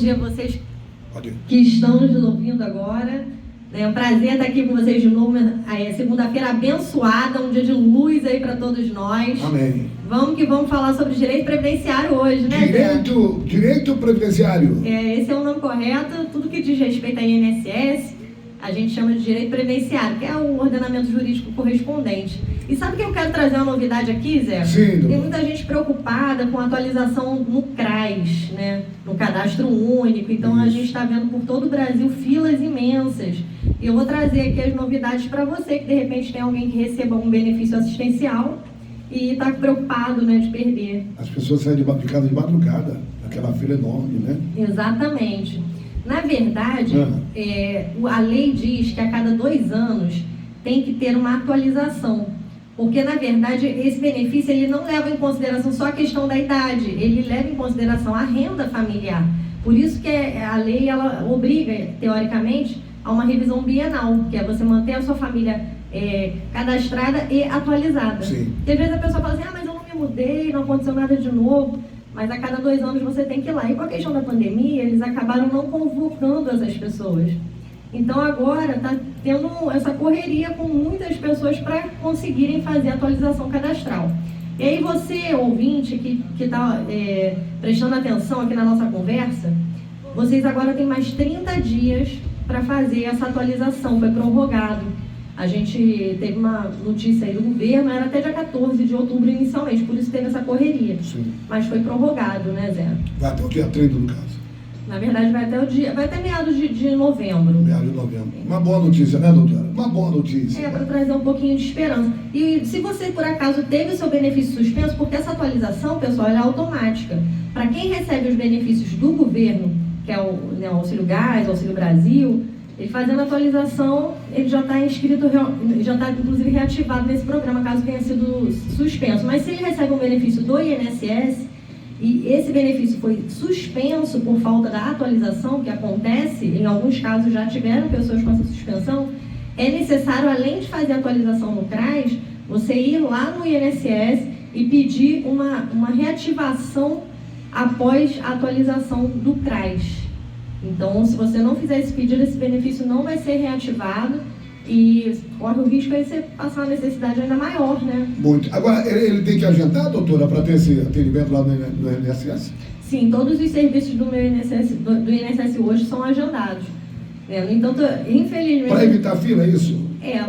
dia a vocês que estão nos ouvindo agora. É um prazer estar aqui com vocês de novo. Segunda-feira abençoada, um dia de luz aí para todos nós. Amém. Vamos que vamos falar sobre direito previdenciário hoje, né? Direito previdenciário. Esse é o nome correto. Tudo que diz respeito a INSS, a gente chama de direito previdenciário, que é o ordenamento jurídico correspondente. E sabe que eu quero trazer uma novidade aqui, Zé? Sim. Tem muita gente preocupada com a atualização no CRAS, né? No Cadastro Único. Então a gente está vendo por todo o Brasil filas imensas. E eu vou trazer aqui as novidades para você, que de repente tem alguém que receba um benefício assistencial e está preocupado, né, de perder. As pessoas saem de casa de madrugada, aquela fila enorme, né? Exatamente. Na verdade, a lei diz que a cada 2 anos tem que ter uma atualização. Porque, na verdade, esse benefício ele não leva em consideração só a questão da idade, ele leva em consideração a renda familiar. Por isso que a lei ela obriga, teoricamente, a uma revisão bienal, que é você manter a sua família cadastrada e atualizada. Sim. Porque às vezes a pessoa fala assim, mas eu não me mudei, não aconteceu nada de novo. Mas a cada 2 anos você tem que ir lá. E com a questão da pandemia, eles acabaram não convocando essas pessoas. Então agora está tendo essa correria com muitas pessoas para conseguirem fazer a atualização cadastral. E aí você, ouvinte, que está prestando atenção aqui na nossa conversa, vocês agora têm mais 30 dias para fazer essa atualização, foi prorrogado. A gente teve uma notícia aí do governo, era até dia 14 de outubro inicialmente, por isso teve essa correria. Sim. Mas foi prorrogado, né, Zé? Vai até o dia 30, no caso. Na verdade, vai até meados de novembro. Meados de novembro. Uma boa notícia, né, doutora? Uma boa notícia. Para trazer um pouquinho de esperança. E se você, por acaso, teve o seu benefício suspenso, porque essa atualização, pessoal, é automática. Para quem recebe os benefícios do governo, que é o Auxílio Gás, o Auxílio Brasil, ele fazendo a atualização, ele já está inscrito, já está inclusive reativado nesse programa, caso tenha sido suspenso. Mas se ele recebe um benefício do INSS, e esse benefício foi suspenso por falta da atualização, que acontece, em alguns casos já tiveram pessoas com essa suspensão, é necessário, além de fazer a atualização no CRAS, você ir lá no INSS e pedir uma reativação após a atualização do CRAS. Então, se você não fizer esse pedido, esse benefício não vai ser reativado e corre o risco de você passar uma necessidade ainda maior, né? Muito. Agora, ele tem que agendar, doutora, para ter esse atendimento lá no INSS? Sim, todos os serviços do INSS hoje são agendados. No entanto, infelizmente... Para evitar fila, é isso?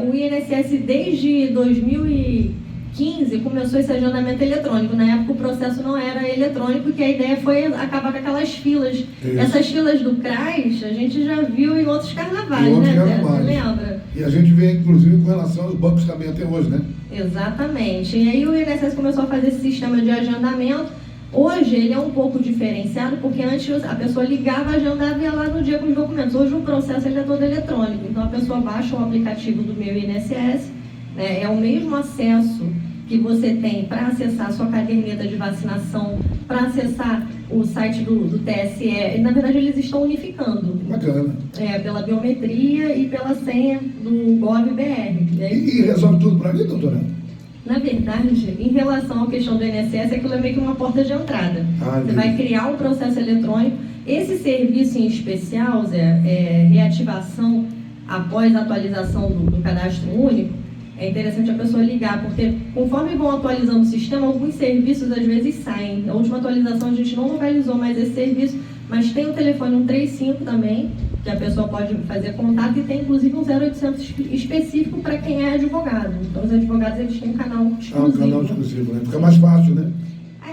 O INSS desde 2015 começou esse agendamento eletrônico. Na época o processo não era eletrônico, que a ideia foi acabar com aquelas filas. Isso. Essas filas do CRAS, a gente já viu em outros carnavais, né? Você lembra? E a gente vê, inclusive, com relação aos bancos também até hoje, né? Exatamente. E aí o INSS começou a fazer esse sistema de agendamento. Hoje ele é um pouco diferenciado, porque antes a pessoa ligava, agendava e ia lá no dia com os documentos. Hoje o processo ele é todo eletrônico. Então a pessoa baixa o aplicativo do Meu INSS, né? É o mesmo acesso que você tem para acessar a sua caderneta de vacinação, para acessar o site do TSE. E, na verdade, eles estão unificando. Bacana. Pela biometria e pela senha do GovBR. E resolve tudo para mim, doutora? Na verdade, em relação à questão do INSS, aquilo é meio que uma porta de entrada. Você vai criar um processo eletrônico. Esse serviço em especial, Zé, reativação após a atualização do cadastro único, é interessante a pessoa ligar, porque conforme vão atualizando o sistema, alguns serviços às vezes saem. Na última atualização a gente não localizou mais esse serviço, mas tem o telefone 135 também, que a pessoa pode fazer contato, e tem inclusive um 0800 específico para quem é advogado. Então os advogados eles têm um canal exclusivo. Um canal exclusivo, né? Fica mais fácil, né?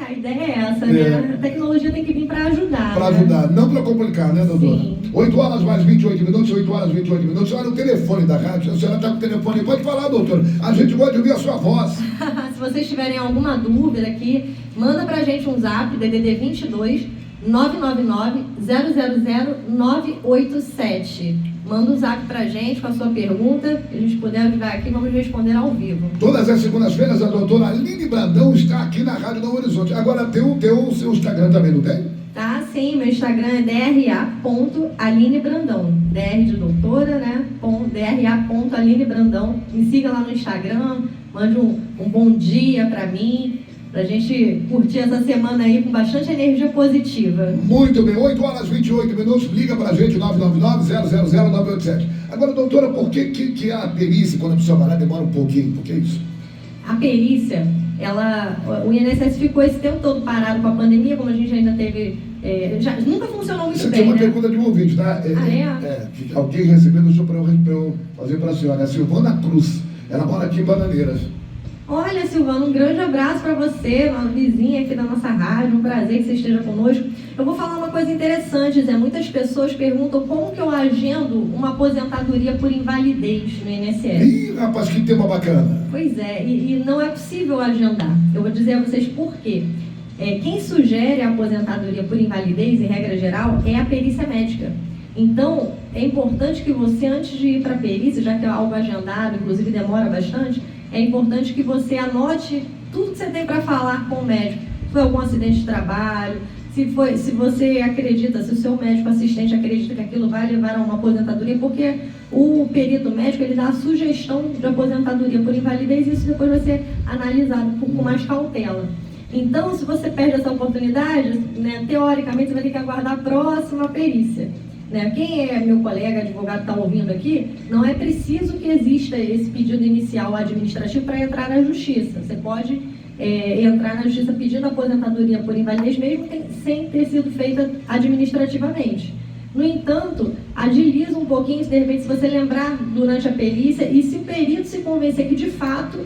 A ideia é essa, né? A tecnologia tem que vir para ajudar. Para ajudar, não para complicar, né, doutora? Sim. 8 horas mais 28 minutos, 8 horas 28 minutos. Olha o telefone da rádio, a senhora está com o telefone. Pode falar, doutora. A gente pode ouvir a sua voz. Se vocês tiverem alguma dúvida aqui, manda para a gente um zap, DDD 22 999 000 987. Manda um zap pra gente com a sua pergunta, que a gente puder ajudar aqui, vamos responder ao vivo. Todas as segundas-feiras a doutora Aline Brandão está aqui na Rádio Novo Horizonte. Agora tem o seu Instagram também, não tem? Tá, sim, meu Instagram é dra.alinebrandão. DR de doutora, né? dra.alinebrandão. Me siga lá no Instagram, mande um bom dia pra mim. Pra gente curtir essa semana aí com bastante energia positiva. Muito bem, 8 horas e 28 minutos, liga pra gente, 999-000-987. Agora, doutora, por que a perícia, quando a pessoa vai lá, demora um pouquinho? Por que isso? A perícia, o INSS ficou esse tempo todo parado com a pandemia, como a gente ainda teve, nunca funcionou muito bem, Isso aqui é uma né? pergunta de um ouvinte, tá? Que alguém recebeu, deixou para eu fazer para a senhora. É a Silvana Cruz, ela mora aqui em Bananeiras. Olha, Silvana, um grande abraço para você, uma vizinha aqui da nossa rádio, um prazer que você esteja conosco. Eu vou falar uma coisa interessante, Zé. Muitas pessoas perguntam como que eu agendo uma aposentadoria por invalidez no INSS. Ih, rapaz, que tema bacana. Pois é, e não é possível agendar. Eu vou dizer a vocês por quê. Quem sugere a aposentadoria por invalidez, em regra geral, é a perícia médica. Então, é importante que você, antes de ir para a perícia, já que é algo agendado, inclusive demora bastante, é importante que você anote tudo que você tem para falar com o médico. Se foi algum acidente de trabalho, se você acredita, se o seu médico assistente acredita que aquilo vai levar a uma aposentadoria, porque o perito médico, ele dá a sugestão de aposentadoria por invalidez e isso depois vai ser analisado com mais cautela. Então, se você perde essa oportunidade, né, teoricamente você vai ter que aguardar a próxima perícia. Quem é meu colega advogado que está ouvindo aqui, não é preciso que exista esse pedido inicial administrativo para entrar na justiça. Você pode entrar na justiça pedindo aposentadoria por invalidez mesmo sem ter sido feita administrativamente. No entanto, agiliza um pouquinho, de repente, se você lembrar durante a perícia, e se o perito se convencer que de fato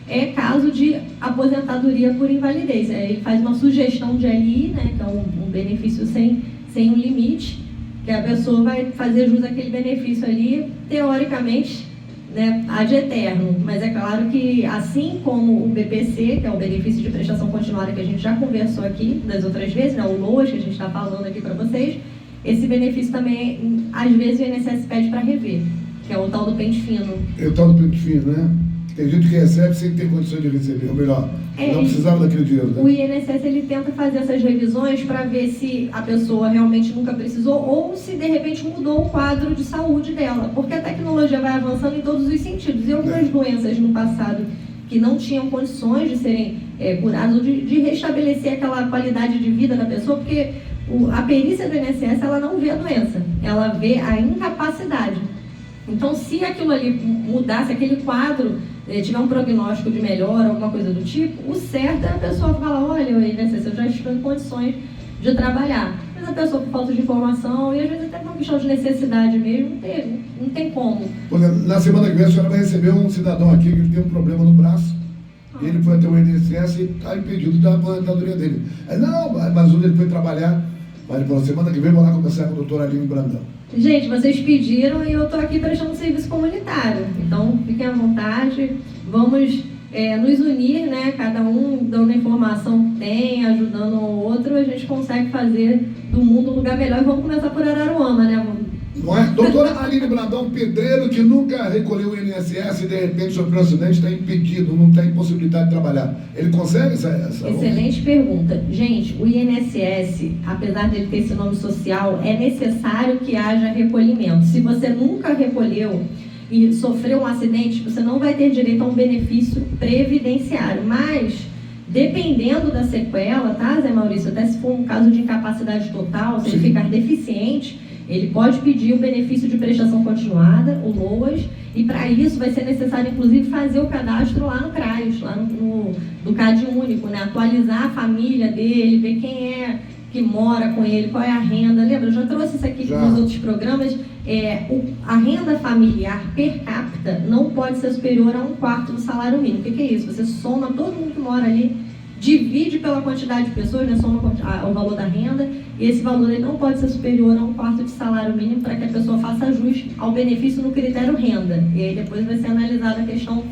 é caso de aposentadoria por invalidez. Ele faz uma sugestão de LI, né, que é um benefício sem um limite, que a pessoa vai fazer jus àquele benefício ali, teoricamente, né, ad eterno. Mas é claro que, assim como o BPC, que é o benefício de prestação continuada que a gente já conversou aqui das outras vezes, né, o LOAS, que a gente está falando aqui para vocês, esse benefício também, às vezes, o INSS pede para rever, que é o tal do pente fino. É o tal do pente fino, né? Tem gente que recebe sem ter condições de receber, ou melhor, não precisava daquele dinheiro, né? O INSS, ele tenta fazer essas revisões para ver se a pessoa realmente nunca precisou ou se de repente mudou o quadro de saúde dela, porque a tecnologia vai avançando em todos os sentidos, e algumas doenças no passado que não tinham condições de serem curadas ou de restabelecer aquela qualidade de vida da pessoa, porque a perícia do INSS, ela não vê a doença, ela vê a incapacidade. Então, se aquilo ali mudasse, aquele quadro tiver um prognóstico de melhora, alguma coisa do tipo, o certo é a pessoa falar, olha, INSS, eu já estou em condições de trabalhar. Mas a pessoa por falta de informação, e às vezes até por uma questão de necessidade mesmo, não tem como. Na semana que vem a senhora vai receber um cidadão aqui que tem um problema no braço, e ele foi até o INSS e está impedido da aposentadoria dele. Não, mas onde ele foi trabalhar, mas ele falou, semana que vem vou lá conversar com a doutora Aline Brandão. Gente, vocês pediram e eu estou aqui prestando serviço comunitário. Então, fiquem à vontade. Vamos nos unir, né? Cada um dando a informação que tem, ajudando o outro, a gente consegue fazer do mundo um lugar melhor. E vamos começar por Araruama, né? Não é? Doutora Aline Brandão, pedreiro que nunca recolheu o INSS e de repente sofreu um acidente, está impedido, não tem possibilidade de trabalhar. Ele consegue essa Excelente pergunta. Gente, o INSS, apesar de ele ter esse nome social, é necessário que haja recolhimento. Se você nunca recolheu e sofreu um acidente, você não vai ter direito a um benefício previdenciário. Mas, dependendo da sequela, tá, Zé Maurício? Até se for um caso de incapacidade total, se ele ficar deficiente, ele pode pedir o benefício de prestação continuada, o LOAS, e para isso vai ser necessário, inclusive, fazer o cadastro lá no CRAS, lá no CAD único, né? Atualizar a família dele, ver quem é que mora com ele, qual é a renda. Lembra, eu já trouxe isso aqui nos outros programas. A renda familiar per capita não pode ser superior a 1/4 do salário mínimo. O que é isso? Você soma todo mundo que mora ali, divide pela quantidade de pessoas, né, soma o valor da renda, e esse valor ele não pode ser superior a 1/4 de salário mínimo para que a pessoa faça jus ao benefício no critério renda. E aí depois vai ser analisada a questão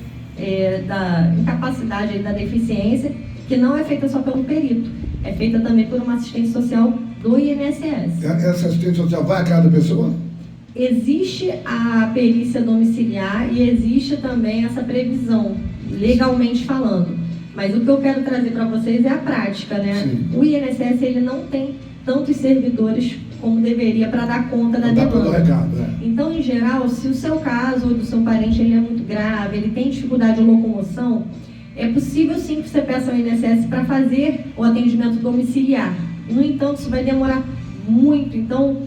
da incapacidade, da deficiência, que não é feita só pelo perito, é feita também por uma assistente social do INSS. Essa assistente social vai a cada pessoa? Existe a perícia domiciliar e existe também essa previsão, legalmente falando. Mas o que eu quero trazer para vocês é a prática, né? Sim. O INSS, ele não tem tantos servidores como deveria para dar conta da demanda. Então, em geral, se o seu caso ou do seu parente ele é muito grave, ele tem dificuldade de locomoção, é possível sim que você peça ao INSS para fazer o atendimento domiciliar. No entanto, isso vai demorar muito. Então,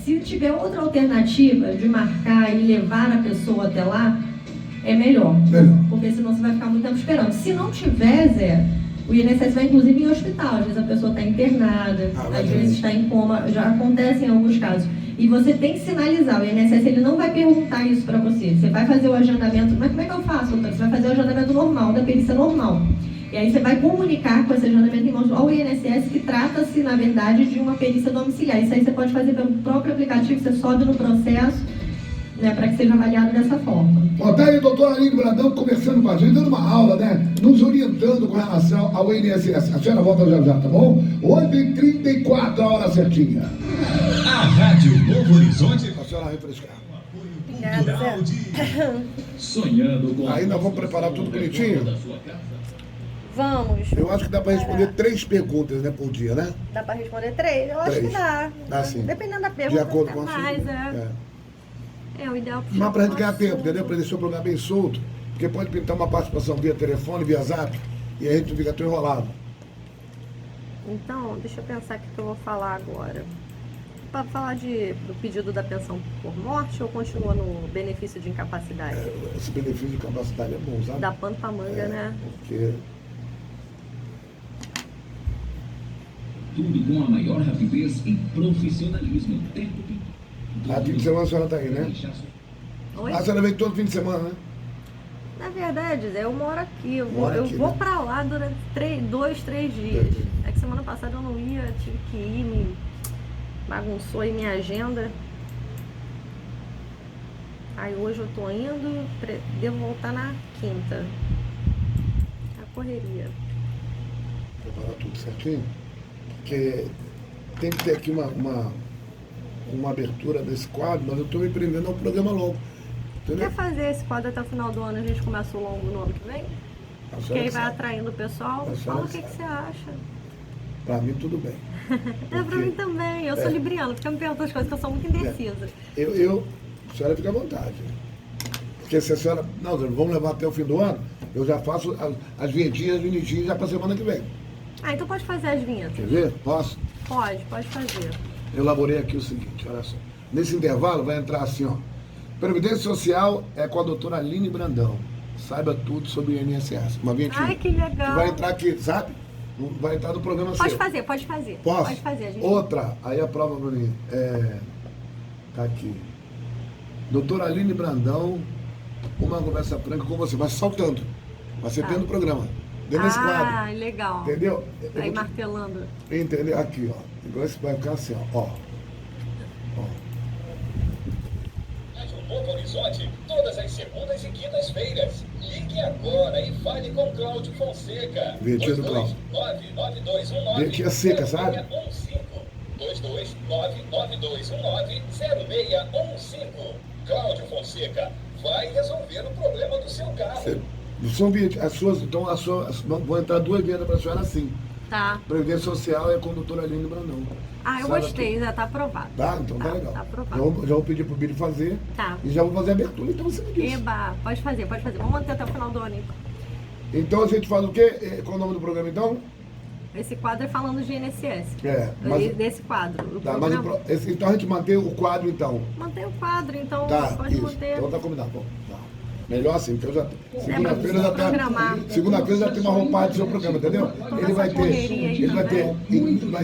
se tiver outra alternativa de marcar e levar a pessoa até lá, é melhor. Porque senão você vai ficar muito tempo esperando. Se não tiver, Zé, o INSS vai inclusive em hospital. Às vezes a pessoa está internada, às vezes está em coma, já acontece em alguns casos. E você tem que sinalizar, o INSS ele não vai perguntar isso para você. Você vai fazer o agendamento, mas como é que eu faço, doutor? Você vai fazer o agendamento normal, da perícia normal. E aí você vai comunicar com esse agendamento em mãos ao INSS que trata-se, na verdade, de uma perícia domiciliar. Isso aí você pode fazer pelo próprio aplicativo, você sobe no processo, né, para que seja avaliado dessa forma. Ó, tá aí, doutora Aline Brandão conversando com a gente, dando uma aula, né? Nos orientando com relação ao INSS. A senhora volta já, tá bom? 8h34, a hora certinha. A Rádio Novo Horizonte. A senhora refrescar. Obrigada, Zé. Sonhando com. Aí nós vamos preparar tudo bonitinho. Vamos. Eu acho que dá para responder 3 perguntas, né, por dia, né? Dá para responder 3? Eu acho que dá. Dá sim. Dependendo da pergunta. De acordo com a mais, sua. É o ideal. Mas para a gente ganhar tempo, entendeu? Para deixar o programa bem solto. Porque pode pintar uma participação via telefone, via zap, e a gente fica tão enrolado. Então, deixa eu pensar o que eu vou falar agora. Para falar do pedido da pensão por morte ou continua no benefício de incapacidade? Esse benefício de incapacidade é bom, sabe? Da pano pra manga, né? Porque... Tudo com a maior rapidez e profissionalismo. A fim de semana a senhora tá aí, né? Oi? A senhora vem todo fim de semana, né? Na verdade, Zé, eu moro aqui. Eu Mora aqui, vou né? pra lá durante 2, 3 dias. É que semana passada eu não ia, tive que ir, me bagunçou aí minha agenda. Aí hoje eu tô indo, devo voltar na quinta. A correria. Preparar tudo certinho. Porque tem que ter aqui uma abertura desse quadro, mas eu estou me prendendo ao programa longo. Entendeu? Quer fazer esse quadro até o final do ano, a gente começa o longo no ano que vem? Porque aí vai atraindo o pessoal. Fala o que você acha. Pra mim, tudo bem. É pra mim também. Eu sou libriana, fica me perguntando as coisas que eu sou muito indecisa. A senhora fica à vontade. Porque se a senhora... Não, vamos levar até o fim do ano, eu já faço as vinhetinhas bonitinhas já pra semana que vem. Ah, então pode fazer as vinhetas. Quer ver? Posso? Pode fazer. Eu elaborei aqui o seguinte, olha só. Nesse intervalo vai entrar assim, ó. Previdência Social é com a doutora Aline Brandão. Saiba tudo sobre o INSS. Uma vinhetinha. Ai, que legal. Vai entrar aqui, sabe? Vai entrar no programa Pode seu. fazer. Posso? Pode fazer, gente. Outra, aí a prova pra mim. Tá aqui. Doutora Aline Brandão, uma conversa franca com você. Vai saltando. Vai ser dentro do programa. Dentro desse quadro. Ah, legal. Entendeu? Aí martelando. Entendeu? Aqui, ó. Então esse vai ficar assim, ó. Novo Horizonte, todas as segundas e quintas-feiras. Ligue agora e fale com Cláudio Fonseca. Vinhetinha do Cláudio. 2299219. Vinhetinha seca, sabe? 22992190615. Cláudio Fonseca vai resolver o problema do seu carro. São vão entrar 2 vinhetas para a senhora assim. Tá. Previdência Social é com a doutora Aline Brandão. Ah, eu Sabe gostei, aqui? já tá aprovado. Tá? Então tá legal. Tá aprovado. Já vou pedir pro Billy fazer. Tá. E já vou fazer a abertura, então você me diz. Eba, pode fazer. Vamos manter até o final do ano, então. Então a gente faz o quê? Qual é o nome do programa, então? Esse quadro é falando de INSS. Desse quadro. Tá, então a gente mantém o quadro, então. Mantém o quadro, então Tá, pode isso. manter. Então tá combinado. Bom, tá. Melhor assim, porque eu já... Segunda-feira pra programar. Segunda-feira já tem uma roupagem do seu programa, entendeu? Ele vai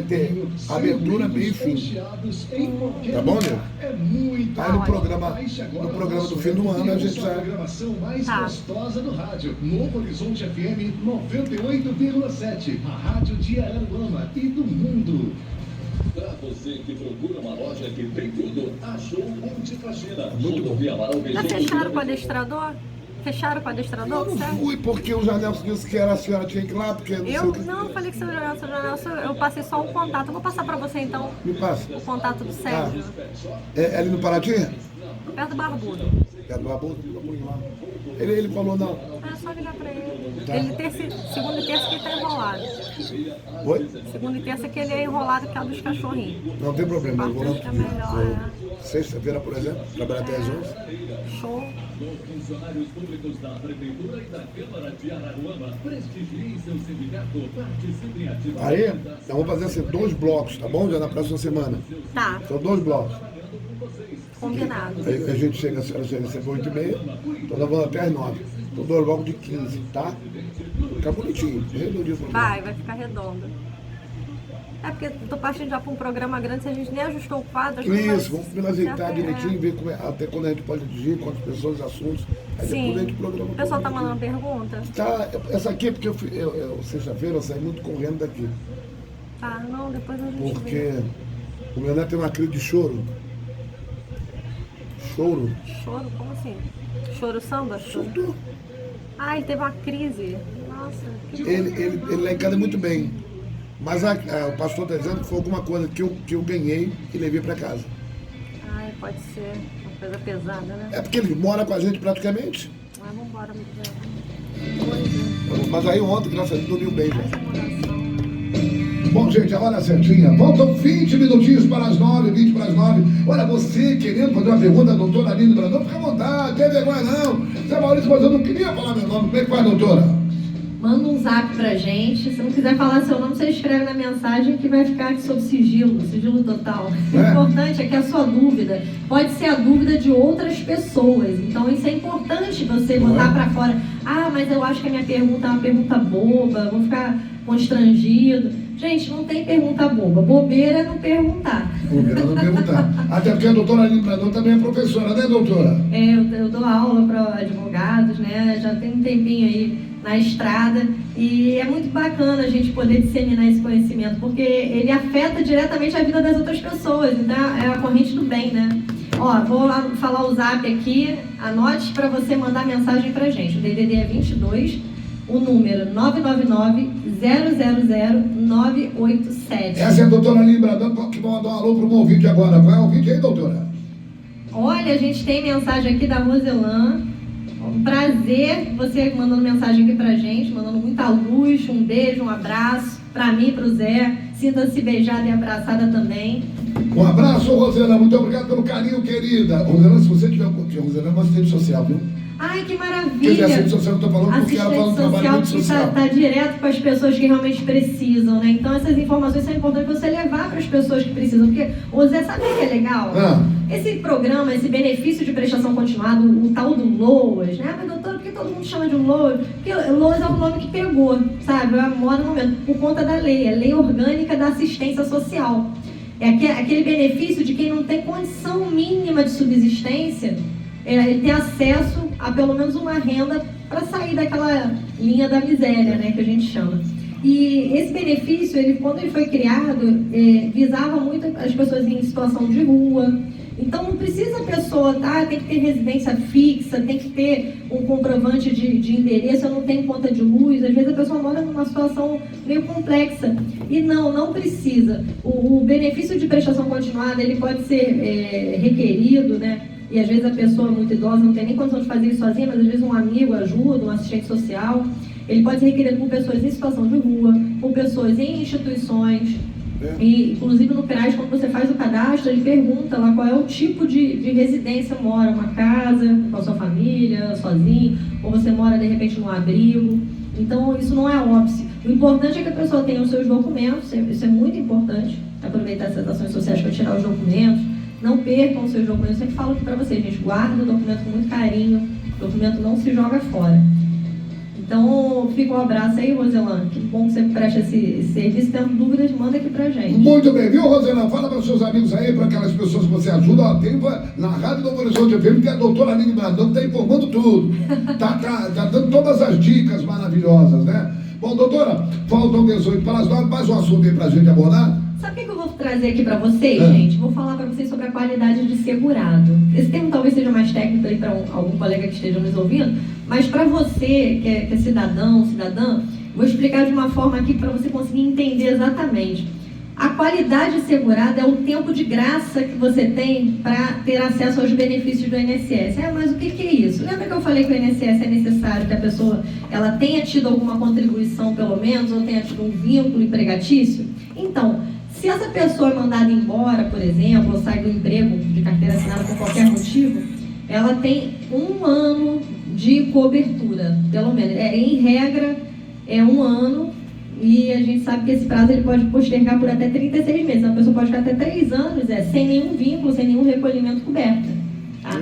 ter abertura, meio e fim. Tá bom, né? Aí no programa do fim do ano a gente já... Programação mais gostosa do rádio. Novo Horizonte FM 98,7. A rádio de Araruama e do mundo. Para você que procura uma loja que tem tudo, achou Multifaxina. Muito bom. Já fecharam com o adestrador? Eu não fui porque o Janel disse que a senhora tinha que ir lá, porque Eu falei que seu Janel, eu passei só um contato. Eu vou passar pra você então. Me passa. O contato do Sérgio. É ali no Paraty? Perto do Barbudo. Quero uma bolsa, fica por lá. Ele falou não. É só ligar pra ele. Segunda e terça que ele tá enrolado. Oi? Segunda e terça que ele é enrolado, que é o dos cachorrinhos. Não tem problema, eu vou lá. Quarta-feira é melhor, Sexta-feira, por exemplo, trabalhar até às 11. Show. Os funcionários públicos da Prefeitura e da Câmara de Araruama prestigiem seu sindicato, participem ativamente. Aí, nós vamos fazer assim, 2 blocos, tá bom? Já na próxima semana. Tá, São 2 blocos. combinado. Aí a gente chega, a senhora chega às 8h30, então nós vamos até às 9. Então 2 blocos de 15, tá? Fica bonitinho, redondinho. Vai ficar redondo. É porque eu tô partindo já para um programa grande, se a gente nem ajustou o quadro. acho que vai Isso, vamos ajeitar certo, direitinho, ver como é, até quando a gente pode dirigir, quantas pessoas, assuntos. Aí Sim. depois a gente programa. O pessoal tá tudo. mandando pergunta? Tá, essa aqui é porque sexta-feira eu saí muito correndo daqui. Tá, não, depois a gente Porque vê. o meu neto tem uma crise de choro. Choro? Choro? Como assim? Choro samba? Surtou. Ah, ele teve uma crise. Nossa, que Ele lá em casa é muito bem. Mas o pastor está dizendo que foi alguma coisa que eu ganhei e levei para casa. Ai, pode ser uma coisa pesada, né? É porque ele mora com a gente praticamente. Mas vambora, meu Deus. Mas aí ontem, graças a Deus, dormiu bem já. Faz uma oração. Bom, gente, a hora certinha. Faltam 20 minutinhos para as 9, 20 para as 9. Olha, você querendo fazer uma pergunta à doutora Aline Brandão, fica à vontade, não tem vergonha não. Zé Maurício, mas eu não queria falar meu nome. Como é que faz, doutora? Manda um zap pra gente. Se não quiser falar seu nome, você escreve na mensagem que vai ficar aqui sob sigilo total. O importante é que a sua dúvida pode ser a dúvida de outras pessoas. Então isso é importante você botar pra fora. Ah, mas eu acho que a minha pergunta é uma pergunta boba, vou ficar constrangido. Gente, não tem pergunta boba. Bobeira é não perguntar. Bobeira é não perguntar. Até porque a doutora Aline Brandão também é professora, né, doutora? Eu dou aula para advogados, né? Já tem um tempinho aí na estrada e é muito bacana a gente poder disseminar esse conhecimento, porque ele afeta diretamente a vida das outras pessoas, então é a corrente do bem, né? Ó, vou falar o zap aqui, anote para você mandar mensagem pra gente. O DDD é 22, o número 999-000-987. Essa é a doutora Aline Brandão que vai mandar um alô para um ouvinte agora. Qual é o ouvinte aí, doutora? Olha, a gente tem mensagem aqui da Roselan. Um prazer você mandando mensagem aqui pra gente, mandando muita luz, um beijo, um abraço pra mim e pro Zé. Sinta-se beijada e abraçada também. Um abraço, Rosana. Muito obrigado pelo carinho, querida. Rosana, se você tiver um pouquinho, Rosana é uma assistente social, viu? Ai, que Quer maravilha! dizer, assistente social que eu tô falando porque ela faz um trabalho muito que social. tá direto com as pessoas que realmente precisam, né? Então essas informações são importantes você levar para as pessoas que precisam. Porque o Zé, sabe o que é legal? Esse programa, esse benefício de prestação continuada, o tal do LOAS, né? Mas doutor, por que todo mundo chama de LOAS? Porque LOAS é o nome que pegou, sabe? A moda no momento, por conta da lei, a Lei Orgânica da Assistência Social. É aquele benefício de quem não tem condição mínima de subsistência, ele ter acesso a pelo menos uma renda para sair daquela linha da miséria, né, que a gente chama. E esse benefício, quando ele foi criado, visava muito as pessoas em situação de rua. Então não precisa a pessoa, tem que ter residência fixa, tem que ter um comprovante de endereço, eu não tenho conta de luz. Às vezes a pessoa mora numa situação meio complexa. E não precisa. O benefício de prestação continuada, ele pode ser requerido, né? E às vezes a pessoa muito idosa não tem nem condição de fazer isso sozinha, mas às vezes um amigo ajuda, um assistente social. Ele pode ser requerido por pessoas em situação de rua, por pessoas em instituições. E, inclusive no CRAS, quando você faz o cadastro, ele pergunta lá qual é o tipo de residência mora, uma casa, com a sua família, sozinho, ou você mora de repente num abrigo. Então isso não é óbice. O importante é que a pessoa tenha os seus documentos, isso é muito importante, aproveitar essas ações sociais para tirar os documentos. Não percam os seus documentos, eu sempre falo aqui para vocês, gente, guarda o documento com muito carinho, o documento não se joga fora. Então, fica um abraço aí, Roselane. Que bom que você presta esse serviço. Tendo dúvidas, manda aqui pra gente. Muito bem, viu, Roselane? Fala para os seus amigos aí, para aquelas pessoas que você ajuda. Ó, tem na Rádio Novo Horizonte FM, que é a doutora Aline Brandão, que está informando tudo. Tá dando todas as dicas maravilhosas, né? Bom, doutora, faltam 18 para as 9. Mais um assunto aí para a gente abordar. Sabe o que eu vou trazer aqui para vocês, gente? Vou falar para vocês sobre a qualidade de segurado. Esse termo talvez seja mais técnico aí para algum colega que esteja nos ouvindo, mas para você que é cidadão, cidadã, vou explicar de uma forma aqui para você conseguir entender exatamente. A qualidade segurada é o tempo de graça que você tem para ter acesso aos benefícios do INSS. Mas o que é isso? Lembra que eu falei que o INSS é necessário que a pessoa ela tenha tido alguma contribuição, pelo menos, ou tenha tido um vínculo empregatício? Então, Se essa pessoa é mandada embora, por exemplo, ou sai do emprego de carteira assinada por qualquer motivo, ela tem 1 ano de cobertura, pelo menos. Em regra, é 1 ano, e a gente sabe que esse prazo ele pode postergar por até 36 meses. A pessoa pode ficar até 3 anos sem nenhum vínculo, sem nenhum recolhimento coberto. Tá?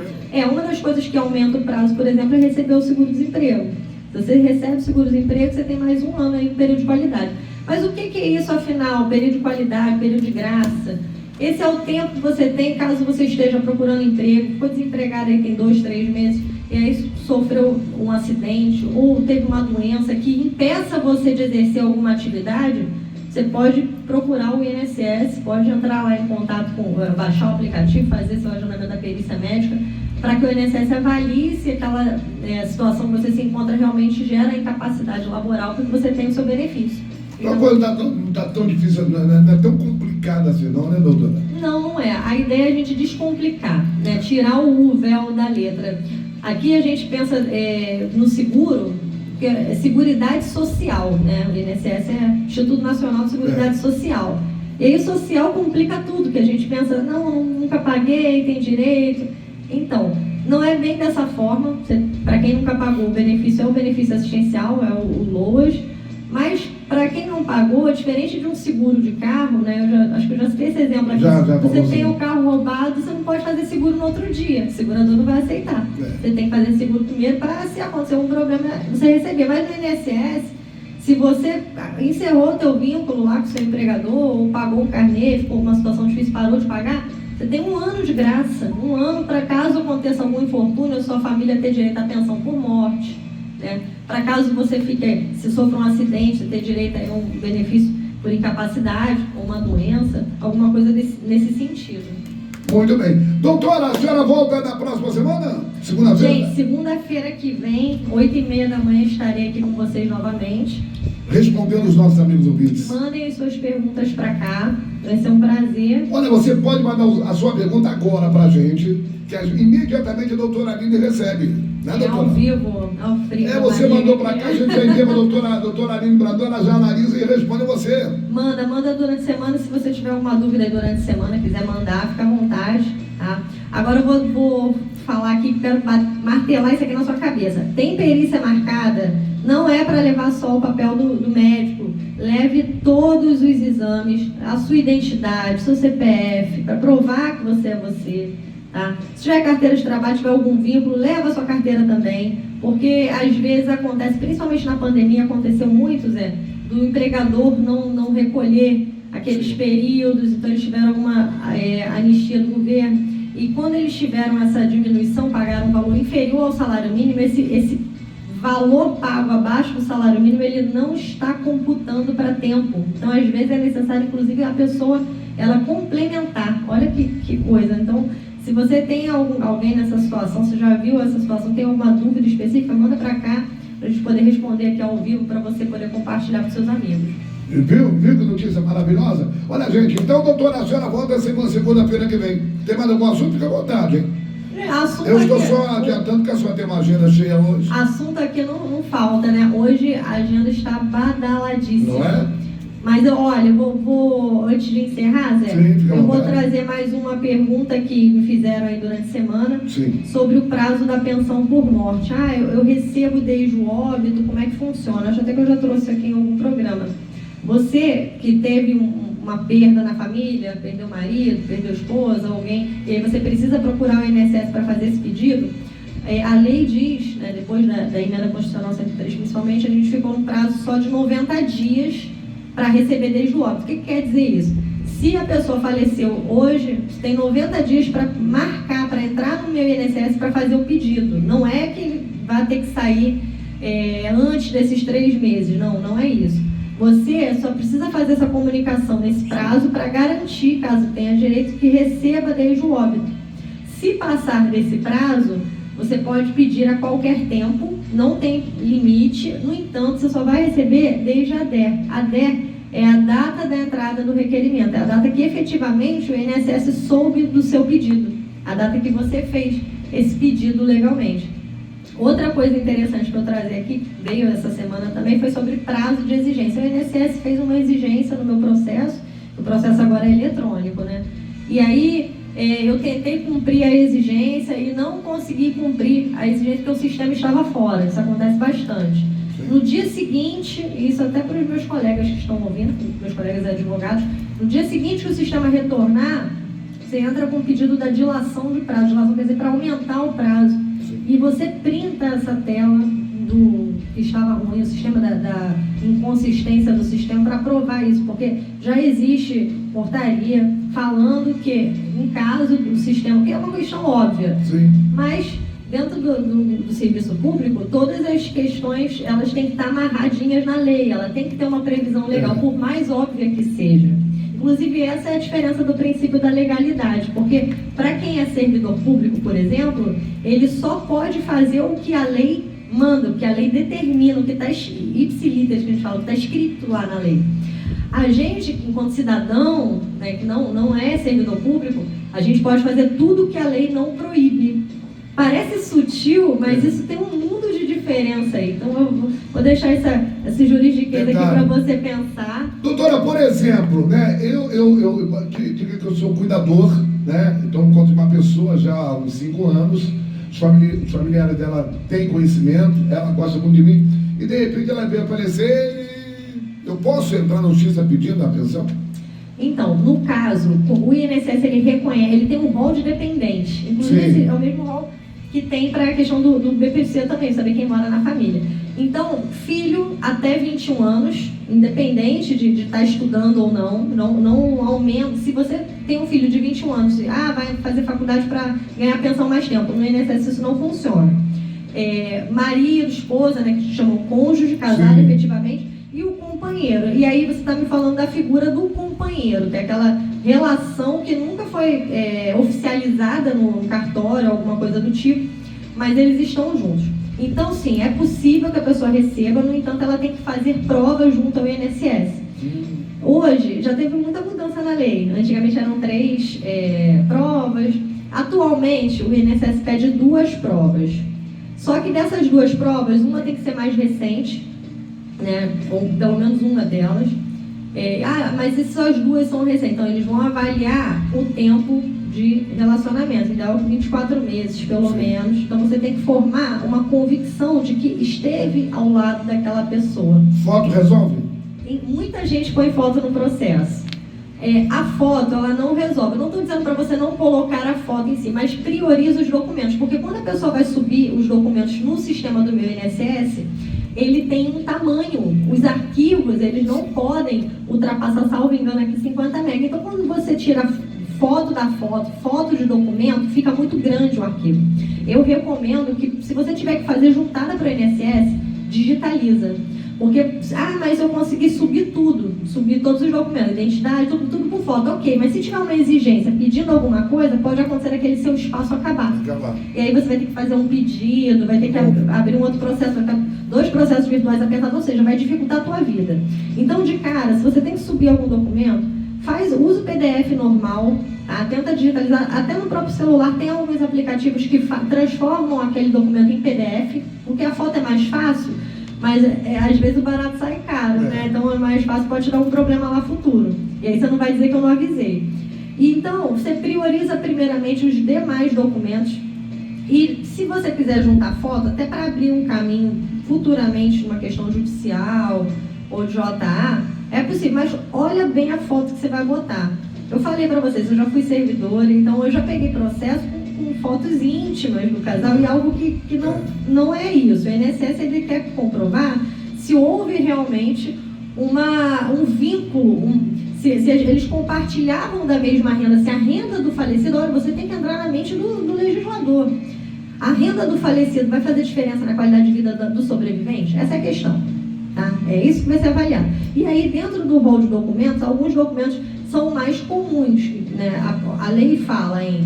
Uma das coisas que aumenta o prazo, por exemplo, é receber o seguro-desemprego. Se você recebe o seguro-desemprego, você tem mais 1 ano aí de período de qualidade. Mas o que é isso, afinal? Período de qualidade, período de graça? Esse é o tempo que você tem caso você esteja procurando emprego, ficou desempregado aí tem 2, 3 meses, e aí sofreu um acidente ou teve uma doença que impeça você de exercer alguma atividade. Você pode procurar o INSS, pode entrar lá em contato baixar o aplicativo, fazer seu agendamento da perícia médica, para que o INSS avalie se aquela situação que você se encontra realmente gera incapacidade laboral, porque você tem o seu benefício. Uma coisa não está tão difícil, não é tão complicada assim, não, né, doutora? Não é. A ideia é a gente descomplicar, né? Tirar o véu da letra. Aqui a gente pensa no seguro, que é Seguridade Social, né? O INSS é Instituto Nacional de Seguridade Social. E aí o social complica tudo, que a gente pensa, não, nunca paguei, tem direito. Então, não é bem dessa forma. Para quem nunca pagou, o benefício é o benefício assistencial, é o LOAS. Mas, para quem não pagou, diferente de um seguro de carro, né? Acho que eu já citei esse exemplo aqui. Você tem o carro roubado, você não pode fazer seguro no outro dia. O segurador não vai aceitar. Você tem que fazer seguro primeiro para, se acontecer um problema, você receber. Mas no INSS, se você encerrou o teu vínculo lá com o seu empregador, ou pagou um carnê, ficou uma situação difícil, parou de pagar, você tem 1 ano de graça. 1 ano para caso aconteça algum infortúnio, a sua família ter direito à pensão por morte. Né? Para caso você se sofra um acidente, ter direito a um benefício por incapacidade ou uma doença, alguma coisa nesse sentido. Muito bem. Doutora, a senhora volta na próxima semana? Segunda-feira? Gente, segunda-feira que vem, 8h30 da manhã, estarei aqui com vocês novamente. Respondendo os nossos amigos ouvintes. Mandem as suas perguntas para cá, vai ser um prazer. Olha, você pode mandar a sua pergunta agora para a gente, que imediatamente a doutora Aline recebe. Né, doutora? Ao vivo, ao frio. Você mandou para cá, a gente já envia para a doutora Aline Brandão, ela já analisa e responde você. Manda durante a semana. Se você tiver alguma dúvida aí durante a semana, quiser mandar, fica à vontade. Tá? Agora eu vou falar aqui, quero martelar isso aqui na sua cabeça. Tem perícia marcada, não é para levar só o papel do médico. Leve todos os exames, a sua identidade, seu CPF, para provar que você é você. Tá? Se tiver carteira de trabalho, tiver algum vínculo, leva a sua carteira também, porque às vezes acontece, principalmente na pandemia, aconteceu muito, do empregador não recolher aqueles períodos, então eles tiveram alguma anistia do governo, e quando eles tiveram essa diminuição, pagaram um valor inferior ao salário mínimo, esse valor pago abaixo do salário mínimo, ele não está computando para tempo. Então, às vezes, é necessário, inclusive, a pessoa ela complementar. Olha que coisa. Então, se você tem alguém nessa situação, você já viu essa situação, tem alguma dúvida específica, manda para cá, para a gente poder responder aqui ao vivo, para você poder compartilhar com seus amigos. Viu que notícia maravilhosa? Olha, gente, então, doutora, a senhora volta segunda-feira que vem. Tem mais algum assunto? Fica à vontade, hein? Eu estou só adiantando que a senhora tem uma agenda cheia hoje. Assunto aqui não falta, né? Hoje a agenda está badaladíssima. Não é? Mas, olha, vou antes de encerrar, Zé, eu vou trazer mais uma pergunta que me fizeram aí durante a semana. Sim. Sobre o prazo da pensão por morte. Eu recebo desde o óbito, como é que funciona? Acho até que eu já trouxe aqui em algum programa. Você que teve uma perda na família, perdeu o marido, perdeu a esposa, alguém, e aí você precisa procurar o INSS para fazer esse pedido, a lei diz, né, depois da emenda constitucional 103 principalmente, a gente ficou num prazo só de 90 dias para receber desde o óbito. O que quer dizer isso? Se a pessoa faleceu hoje, você tem 90 dias para marcar, para entrar no meu INSS para fazer o pedido. Não é que ele vai ter que sair antes desses 3 meses, não é isso. Você só precisa fazer essa comunicação nesse prazo para garantir, caso tenha direito, que receba desde o óbito. Se passar desse prazo, você pode pedir a qualquer tempo, não tem limite, no entanto, você só vai receber desde a DER. A DER é a data da entrada do requerimento, é a data que efetivamente o INSS soube do seu pedido, a data que você fez esse pedido legalmente. Outra coisa interessante que eu trazer aqui, veio essa semana também, foi sobre prazo de exigência. O INSS fez uma exigência no meu processo, O processo agora é eletrônico, né? E aí eu tentei cumprir a exigência e não consegui cumprir a exigência porque o sistema estava fora. Isso acontece bastante. No dia seguinte, isso até para os meus colegas que estão ouvindo, meus colegas advogados, no dia seguinte que o sistema retornar, você entra com o pedido da dilação de prazo. Dilação quer dizer para aumentar o prazo. E você printa essa tela do que estava ruim, o sistema da inconsistência do sistema para provar isso, porque já existe portaria falando que, em caso do sistema, que é uma questão óbvia, Sim. mas dentro do serviço público, todas as questões elas têm que estar amarradinhas na lei, ela tem que ter uma previsão legal, por mais óbvia que seja. Inclusive, essa é a diferença do princípio da legalidade, porque para quem é servidor público, por exemplo, ele só pode fazer o que a lei manda, o que a lei determina, o que está ipsiliter, que a gente fala, o que está escrito lá na lei. A gente, enquanto cidadão, né, que não é servidor público, a gente pode fazer tudo o que a lei não proíbe. Parece sutil, mas isso tem um mundo de diferença aí. Então eu vou deixar esse juridiquês aqui para você pensar. Doutora, por exemplo, né, eu sou cuidador, né, então conto de uma pessoa já há uns 5 anos, os familiares dela têm conhecimento, ela gosta muito de mim, e de repente ela veio aparecer e eu posso entrar na justiça pedindo a pensão? Então, no caso, o INSS ele reconhece, ele tem um rol de dependente, inclusive é o mesmo rol que tem para a questão do BPC também, saber quem mora na família. Então, filho até 21 anos, independente de estar estudando ou não aumenta. Se você tem um filho de 21 anos, vai fazer faculdade para ganhar pensão mais tempo, no INSS isso não funciona. Marido, esposa, né, que chamam cônjuge, casado efetivamente, e o companheiro. E aí você está me falando da figura do companheiro, que é aquela relação que nunca foi oficializada no cartório, alguma coisa do tipo, mas eles estão juntos. Então, sim, é possível que a pessoa receba, no entanto, ela tem que fazer provas junto ao INSS. Hoje, já teve muita mudança na lei. Antigamente eram 3 provas. Atualmente, o INSS pede 2 provas. Só que dessas 2 provas, uma tem que ser mais recente, né? Ou pelo menos uma delas. Mas se só as 2 são recentes, então eles vão avaliar o tempo de relacionamento, ideal 24 meses pelo menos. Então você tem que formar uma convicção de que esteve ao lado daquela pessoa. Foto resolve? Muita gente põe foto no processo. A foto, ela não resolve. Eu não estou dizendo para você não colocar a foto em si, mas prioriza os documentos, porque quando a pessoa vai subir os documentos no sistema do meu INSS, ele tem um tamanho. Os arquivos, eles não podem ultrapassar, salvo engano, aqui 50 MB. Então, quando você tira foto da foto de documento, fica muito grande o arquivo. Eu recomendo que, se você tiver que fazer juntada para o INSS, digitaliza. Porque, mas eu consegui subir todos os documentos, identidade, tudo por foto. Ok, mas se tiver uma exigência pedindo alguma coisa, pode acontecer aquele seu espaço acabar. E aí você vai ter que fazer um pedido, vai ter que abrir um outro processo, vai ter 2 processos virtuais apertados, ou seja, vai dificultar a tua vida. Então, de cara, se você tem que subir algum documento, usa o PDF normal, tá? Tenta digitalizar. Até no próprio celular tem alguns aplicativos que transformam aquele documento em PDF, porque a foto é mais fácil, mas às vezes o barato sai caro, né? Então é mais fácil, pode te dar um problema lá futuro. E aí você não vai dizer que eu não avisei. Então, você prioriza primeiramente os demais documentos. E se você quiser juntar foto, até para abrir um caminho futuramente numa questão judicial ou de JA, é possível, mas olha bem a foto que você vai botar. Eu falei para vocês, eu já fui servidora, então eu já peguei processo com fotos íntimas do casal e algo que não é isso. O INSS ele quer comprovar se houve realmente um vínculo, se eles compartilhavam da mesma renda, se a renda do falecido, olha, você tem que entrar na mente do legislador. A renda do falecido vai fazer diferença na qualidade de vida do sobrevivente? Essa é a questão. Tá? É isso que vai ser avaliado. E aí, dentro do rol de documentos, alguns documentos são mais comuns, né? A lei fala em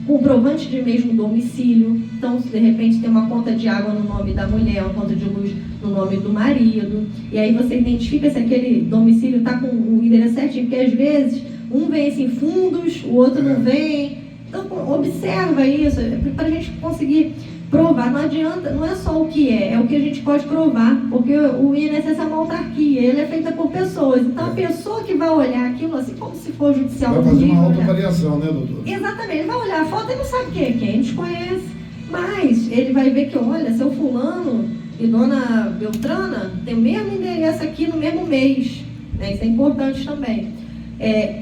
comprovante de mesmo domicílio. Então, se de repente tem uma conta de água no nome da mulher, uma conta de luz no nome do marido, e aí você identifica se aquele domicílio está com o endereço certinho, porque às vezes um vem assim, fundos, o outro não vem. Então, observa isso, para a gente conseguir provar. Não adianta, não é só o que é o que a gente pode provar, porque o INSS é uma autarquia, ele é feito por pessoas. Então, a pessoa que vai olhar aquilo, assim como se for judicial... Vai fazer uma autoavaliação, né, doutor? Exatamente, ele vai olhar a foto e não sabe quem é quem, desconhece. Mas ele vai ver que, olha, seu fulano e dona Beltrana tem o mesmo endereço aqui no mesmo mês. Isso é importante também.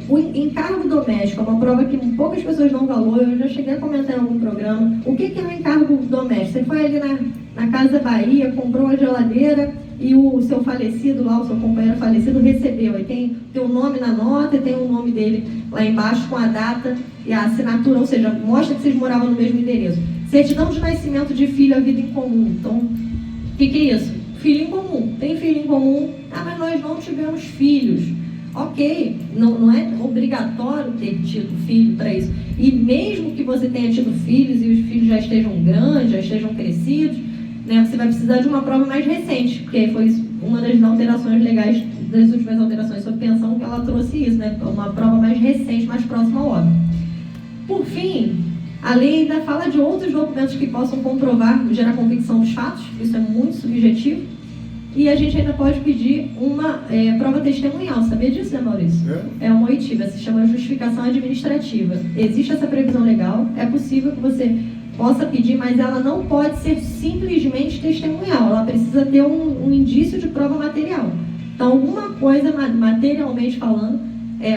O encargo doméstico é uma prova que poucas pessoas dão valor. Eu já cheguei a comentar em algum programa. O que é o encargo doméstico? Você foi ali na Casa Bahia, comprou a geladeira e o seu falecido lá, o seu companheiro falecido, recebeu. E tem o nome na nota e tem o nome dele lá embaixo com a data e a assinatura, ou seja, mostra que vocês moravam no mesmo endereço. Certidão de nascimento de filho, a vida em comum. Então, o que é isso? Filho em comum. Tem filho em comum? Mas nós não tivemos filhos. Ok, não é obrigatório ter tido filho para isso. E mesmo que você tenha tido filhos e os filhos já estejam grandes, já estejam crescidos, né, você vai precisar de uma prova mais recente, porque foi uma das alterações legais, das últimas alterações sobre pensão, que ela trouxe isso, né, uma prova mais recente, mais próxima ao óbito. Por fim, a lei ainda fala de outros documentos que possam comprovar, gerar convicção dos fatos, isso é muito subjetivo. E a gente ainda pode pedir uma prova testemunhal. Sabia disso, né, Maurício? É uma oitiva, se chama justificação administrativa. Existe essa previsão legal, é possível que você possa pedir, mas ela não pode ser simplesmente testemunhal. Ela precisa ter um indício de prova material. Então, alguma coisa, materialmente falando,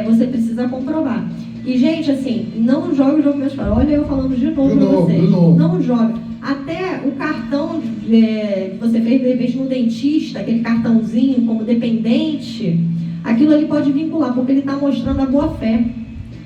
você precisa comprovar. E, gente, assim, não jogue os documentos fora. Olha eu falando de novo para vocês. Não jogue. Até o cartão que você fez, de repente, no dentista, aquele cartãozinho como dependente, aquilo ali pode vincular, porque ele está mostrando a boa-fé.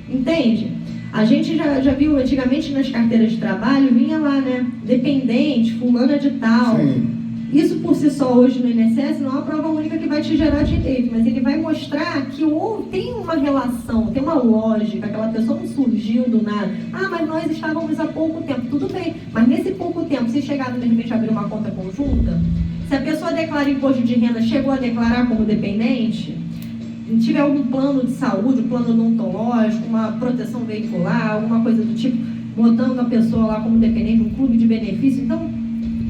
Entende? A gente já viu, antigamente, nas carteiras de trabalho, vinha lá, né? Dependente, fulana de tal. Sim. Isso, por si só, hoje no INSS, não é uma prova única que vai te gerar direito, mas ele vai mostrar que tem uma relação, tem uma lógica, aquela pessoa não surgiu do nada. Mas nós estávamos há pouco tempo. Tudo bem, mas nesse pouco tempo, se chegar, de repente, a abrir uma conta conjunta, se a pessoa declara imposto de renda, chegou a declarar como dependente, tiver algum plano de saúde, um plano odontológico, uma proteção veicular, alguma coisa do tipo, botando a pessoa lá como dependente, um clube de benefício, então...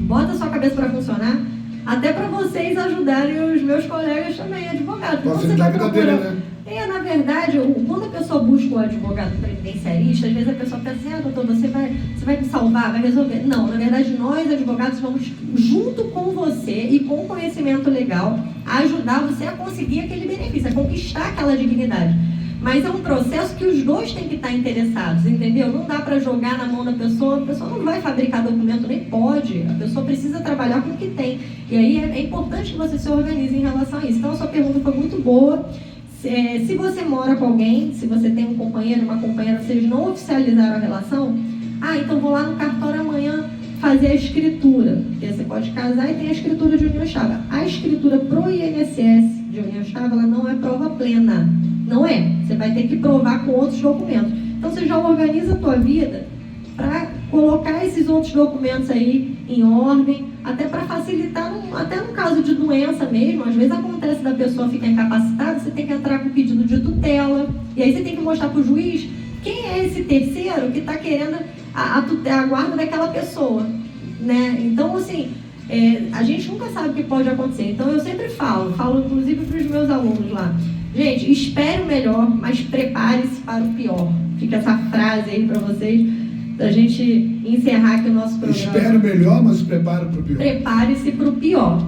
Bota a sua cabeça para funcionar, até para vocês ajudarem os meus colegas também, advogados. Você vai procurar, né? Na verdade, quando a pessoa busca um advogado previdenciarista, às vezes a pessoa pensa assim, doutor, você vai me salvar, vai resolver. Não, na verdade, nós, advogados, vamos, junto com você e com conhecimento legal, ajudar você a conseguir aquele benefício, a conquistar aquela dignidade. Mas é um processo que os dois têm que estar interessados, entendeu? Não dá para jogar na mão da pessoa, a pessoa não vai fabricar documento, nem pode. A pessoa precisa trabalhar com o que tem. E aí é importante que você se organize em relação a isso. Então, a sua pergunta foi muito boa. Se você mora com alguém, se você tem um companheiro, uma companheira, vocês não oficializaram a relação, então vou lá no cartório amanhã fazer a escritura. Porque você pode casar e tem a escritura de união estável. A escritura pro INSS de união estável, ela não é prova plena. Não é. Você vai ter que provar com outros documentos. Então, você já organiza a tua vida para colocar esses outros documentos aí em ordem, até para facilitar, até no caso de doença mesmo. Às vezes acontece da pessoa ficar incapacitada, você tem que entrar com pedido de tutela, e aí você tem que mostrar para o juiz quem é esse terceiro que está querendo a guarda daquela pessoa, né? Então, assim, a gente nunca sabe o que pode acontecer. Então, eu sempre falo inclusive para os meus alunos lá, gente, espere o melhor, mas prepare-se para o pior. Fica essa frase aí para vocês, da gente encerrar aqui o nosso programa. Espere o melhor, mas prepare para o pior. Prepare-se para o pior.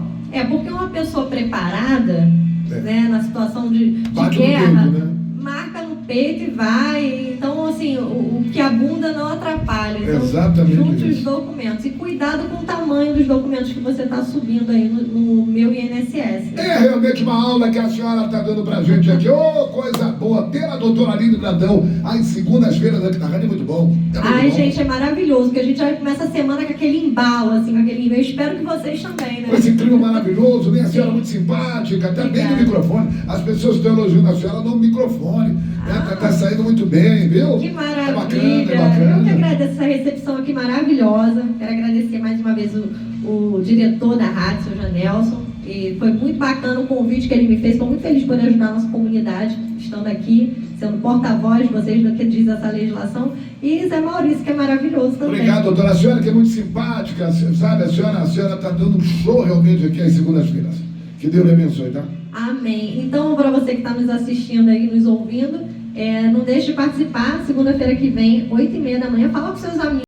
Porque uma pessoa preparada, né, na situação de guerra, no peito, né? Marca no peito e vai. Então, assim, o que abunda não atrapalha. Então, exatamente junte isso. os documentos. E cuidado com o tamanho dos documentos que você está subindo aí no meu INSS. É realmente uma aula que a senhora está dando pra gente aqui. Coisa boa. Ter a doutora Aline Brandão às segundas-feiras aqui na rádio é muito bom. Gente, é maravilhoso, porque a gente já começa a semana com aquele embalo, assim, com aquele embalo. Eu espero que vocês também, né? Com esse clima maravilhoso, né? A senhora muito simpática, até bem no microfone. As pessoas estão elogiando a senhora no microfone. Tá saindo muito bem, viu? Que maravilha. É bacana. Eu que agradeço essa recepção aqui maravilhosa. Quero agradecer mais uma vez o diretor da rádio, seu Janelson. E foi muito bacana o convite que ele me fez. Estou muito feliz por ajudar a nossa comunidade, estando aqui, sendo porta-voz de vocês do que diz essa legislação. E Zé Maurício, que é maravilhoso também. Obrigado, doutora. A senhora que é muito simpática, sabe? A senhora está dando um show realmente aqui às segundas-feiras. Que Deus lhe abençoe, tá? Amém. Então, para você que está nos assistindo aí, nos ouvindo, não deixe de participar. Segunda-feira que vem, 8h30 da manhã. Fala com seus amigos.